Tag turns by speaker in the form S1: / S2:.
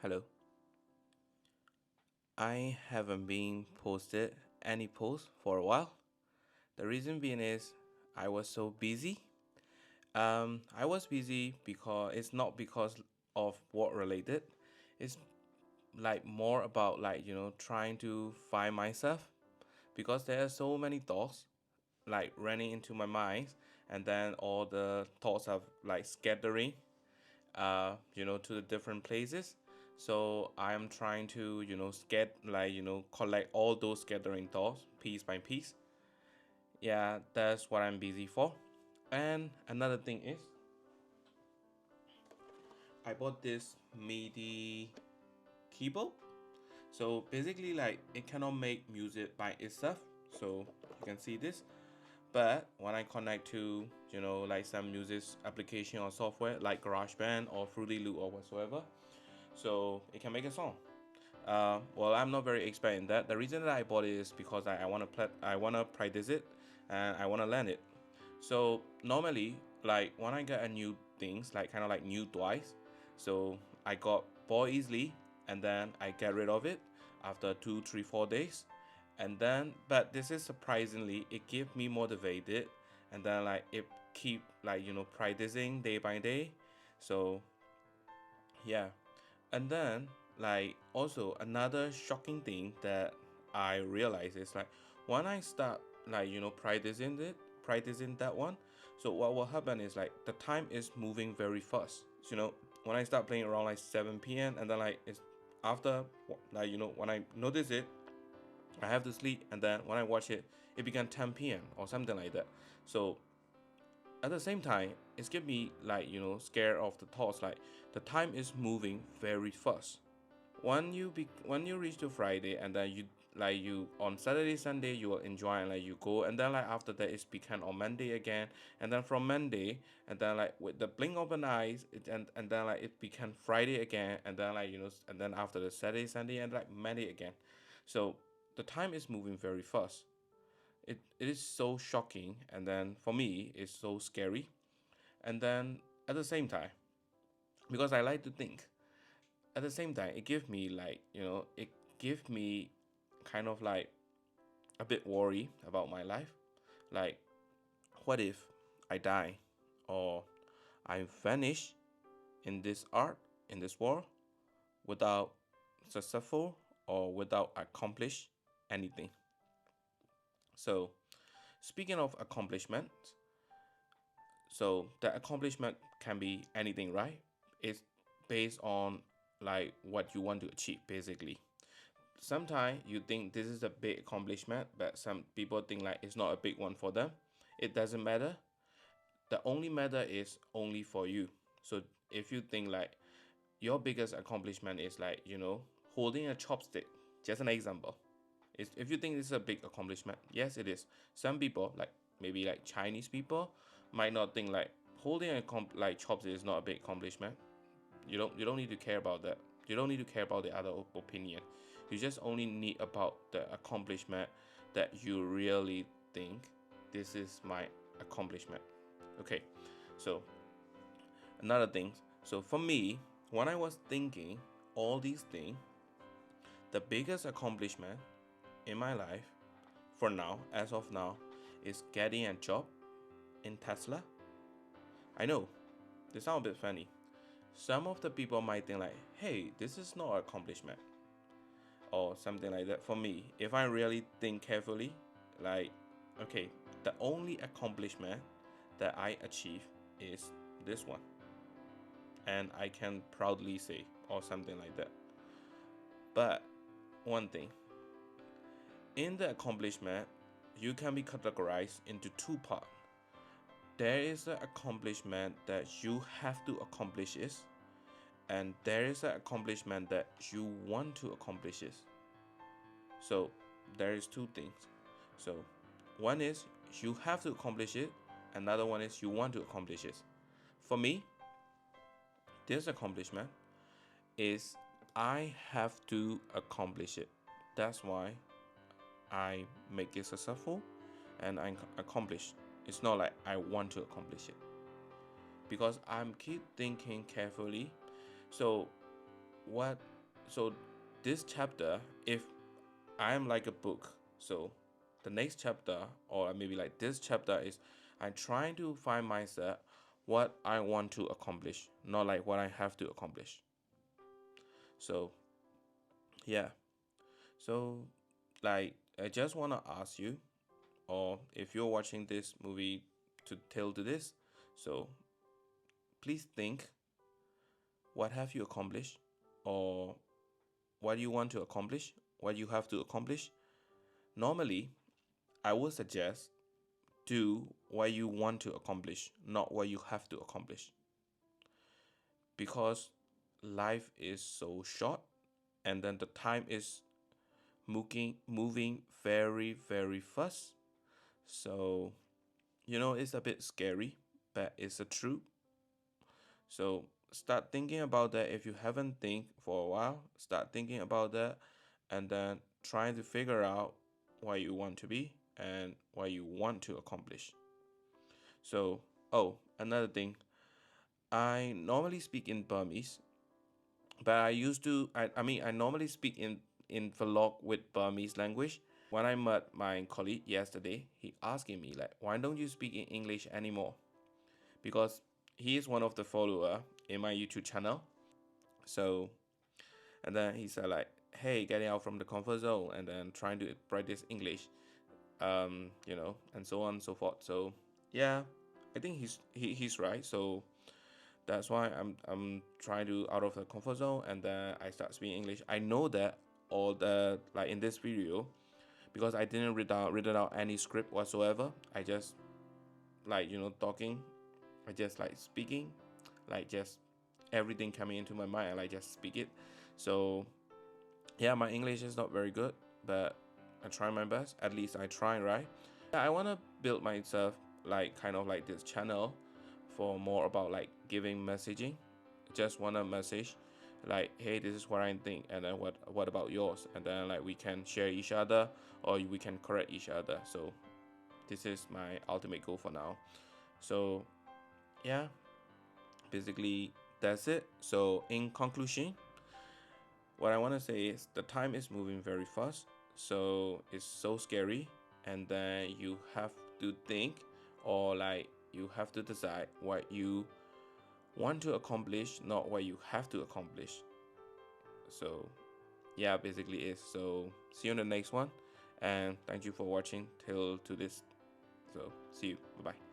S1: Hello. I haven't been posted any post for a while. The reason being is I was so busy. I was busy because it's not because of work related. It's like more about trying to find myself because there are so many thoughts like running into my mind, and then all the thoughts are like scattering to the different places. So I'm trying to, collect all those scattering thoughts piece by piece. Yeah, that's what I'm busy for. And another thing is, I bought this MIDI keyboard. So basically, like, it cannot make music by itself. So you can see this. But when I connect to, like some music application or software like GarageBand or Fruity Loop or whatsoever, so it can make a song. Well, I'm not very expert in that. The reason that I bought it is because I want to I want to practice it, and I want to learn it. So normally, like when I get a new things, like kind of like new twice, so I got bored easily, and then I get rid of it after 2, 3, 4 days, and then but this is surprisingly it give me motivated, and then like it keep practicing day by day. So yeah, and then, like, also another shocking thing that I realize is like when I start practicing that one. So what will happen is like the time is moving very fast. So, when I start playing around like 7 p.m. and then like it's after when I notice it, I have to sleep, and then when I watch it, it began 10 p.m. or something like that. So at the same time, it's get me scared of the thoughts like the time is moving very fast. When you reach to Friday, and then you on Saturday Sunday you will enjoy, and like you go, and then like after that it's become on Monday again, and then from Monday, and then like with the blink of an eyes and then like it become Friday again, and then and then after the Saturday Sunday and like Monday again. So the time is moving very fast. It is so shocking, and then for me it's so scary, and then at the same time, because I like to think, at the same time it gives me it gives me kind of like a bit worry about my life. Like, what if I die, or I vanish in this art, in this world, without successful or without accomplish anything. So speaking of accomplishment, so the accomplishment can be anything, right? It's based on like what you want to achieve basically. Sometimes you think this is a big accomplishment, but some people think like it's not a big one for them. It doesn't matter. The only matter is only for you. So if you think like your biggest accomplishment is like, holding a chopstick, just an example. If you think this is a big accomplishment, yes, it is. Some people, like maybe like Chinese people, might not think like holding a like chopstick is not a big accomplishment. You don't need to care about that. You don't need to care about the other opinion. You just only need about the accomplishment that you really think this is my accomplishment. Okay, so another thing. So for me, when I was thinking all these things, the biggest accomplishment in my life for now, as of now, is getting a job in Tesla. I know this sounds a bit funny. Some of the people might think like, hey, this is not an accomplishment or something like that. For me, if I really think carefully, like, okay, the only accomplishment that I achieve is this one. And I can proudly say, or something like that. But one thing, in the accomplishment, you can be categorized into two parts. There is an accomplishment that you have to accomplish it, and there is an accomplishment that you want to accomplish it. So there is two things. So one is you have to accomplish it, another one is you want to accomplish it. For me, this accomplishment is I have to accomplish it. That's why I make it successful and I accomplish. It's not like I want to accomplish it, because I'm keep thinking carefully. So what So this chapter, if I am like a book, so the next chapter, or maybe like this chapter, is I'm trying to find myself what I want to accomplish, not like what I have to accomplish. So yeah. So like I just want to ask you, or if you're watching this movie to till to this, so please think, what have you accomplished, or what you want to accomplish, what you have to accomplish. Normally, I would suggest do what you want to accomplish, not what you have to accomplish. Because life is so short, and then the time is moving very, very fast. So, it's a bit scary, but it's a truth. So start thinking about that. If you haven't think for a while, start thinking about that, and then trying to figure out what you want to be and what you want to accomplish. So, oh, another thing, I normally speak in Burmese, but I normally speak in vlog with Burmese language. When I met my colleague yesterday, he asking me like, why don't you speak in English anymore? Because he is one of the follower in my YouTube channel. So, and then he said like, hey, getting out from the comfort zone and then trying to practice English, and so on and so forth. So yeah, I think he's right. So that's why I'm trying to out of the comfort zone, and then I start speaking English. I know that all the like in this video, because I didn't read it out any script whatsoever. I just like talking. I just like speaking, like just everything coming into my mind, and I just speak it. So yeah, my English is not very good, but I try my best. At least I try, right? Yeah, I wanna build myself like kind of like this channel for more about like giving messaging. Just wanna message like, hey, this is what I think, and then what about yours? And then like we can share each other, or we can correct each other. So this is my ultimate goal for now. So yeah, basically that's it. So in conclusion, what I want to say is the time is moving very fast, so it's so scary, and then you have to think, or like you have to decide what you want to accomplish, not what you have to accomplish. So yeah, basically is. So see you in the next one, and thank you for watching till to this. So see you. Bye bye.